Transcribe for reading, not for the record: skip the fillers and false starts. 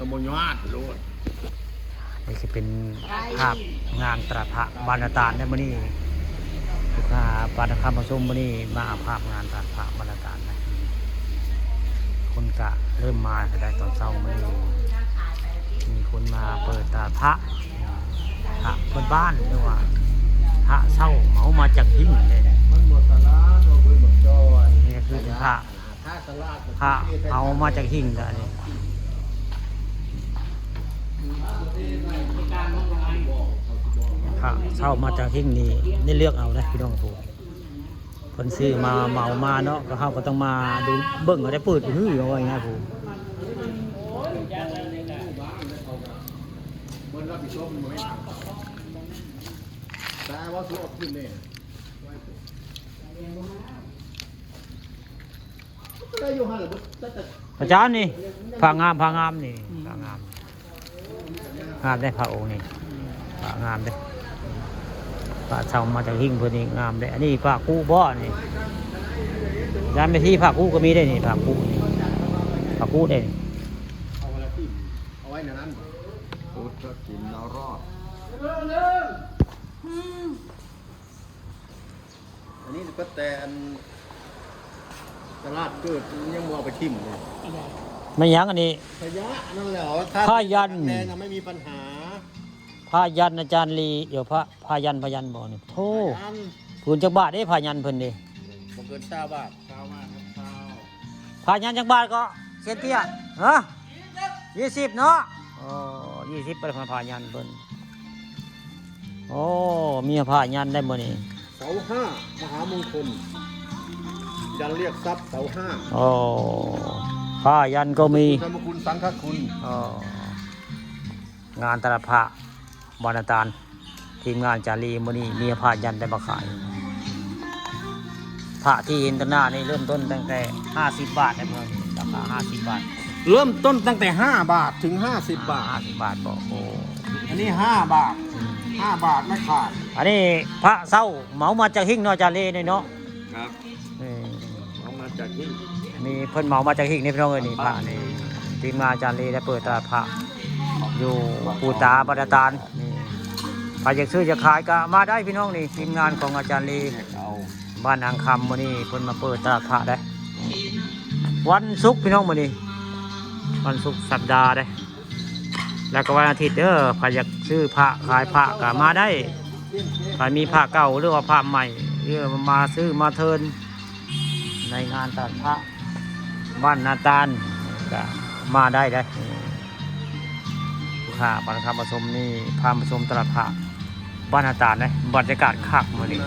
โมยาดรู้นี่จะเป็นภาพงานตราพระบรรณตาลในมื้อนี้ลูกค้าปานคำผสมมื้อนี้มาภาพงานตราพระบรรณตาลนะคนกะเริ่มมาได้ตอนเช้ามื้อนี้มีคนมาเปิดตราพระคนบ้านหรือว่าพระเช่าเหมามาจากหิ้งเลยมันหมดสาระตัวเพื่อนหมดจอย นี่คือพระเอามาจากหิ้งแต่นี่พระเช่ามาจากหิ้งนี่เลือกเอานะพี่น้องผู้คนซื้อมาเหมามาเนาะก็เขาก็ต้องมาดูเบิ่งก็ได้เปิดหื้อเอาไว้ง่ายผู้แต่ว่าสุดขึ้นเนี่ยอาจารย์นี่พางามนี่พางามได้พระองค์นี่พางามได้พระเช่ามาจากหิ้งเพื่อนนี่งามได้อันนี้พระกู้บ่อนี่ยานไปที่พระกู้ก็มีได้นี่พระกู้นี่พระกู้ได้เอาอะไรที่เอาไว้ในนั้นพุทธกินเรารอดอันนี้ก็แต่ตลาดเกิดยังมองไปทิ่มเลยไม่ยั้งอันนี้พยะนั่นแหละถ้าผ้ายันแดงไม่มีปัญหาผ้ายันอาจารย์ลีเดี๋ยวผ้ายันบอกนี่โธ่ผืนจักบาทได้ผ้ายันเพิ่นดิผมเกินเช้าบาทครับผ้ายันจักบาทก็เส้นเตี้ยฮะ20เนาะอ๋อ20เป็นผ้ายันเพิ่นโอ้มีผ้ายันได้บ่นี่เสา5มหามงคลยันเรียกทรัพย์เสา5อ๋อผ้ายันก็มีธรรมคุณสังฆคุณอ๋องานตราพระบรรณตาลทีมงานจารีมื้อนี้มีผ้ายันได้มาขายพระที่เห็นตหน้านี่เริ่มต้นตั้งแต่50 บาทนะเพื่อนราคา50 บาทเริ่มต้นตั้งแต่5 บาทถึง50 บาท50 บาทบอกโอ้อันนี้5 บาท5 บาทไม่ขาดอันนี้พระเศร้าเหมามาจากหิ้งเนาะจารีนี่เนาะครับเหมามาจากหิ้งมีเพิ่นเหมามาจากหิ้งนี่พี่น้องเอ้ยนี่พระนี่ทีมงานจารีได้เปิดตลาดพระอยู่ปูตาบรรณตาลนี่ใครอยากซื้ออยากขายก็มาได้พี่น้องนี่ทีมงานของอาจารย์ลีบ้านอ่างคำมื้อนี้เพิ่นมาเปิดตลาดพระได้วันศุกร์พี่น้องมื้อนี้วันศุกร์สัปดาห์ได้แล้วก็วันอาทิตย์เด้อใครอยากซื้อพระขายพระก็มาได้ใครมีพระเก่าหรือว่าพระใหม่หรือมาซื้อมาเทิร์นในงานตลาดพระบ้านนาตาลก็มาได้ค่ะบรรณคำผสมนี่พาผสมตลาดพระบ้านนาตาลบรรยากาศคักมื้อนี้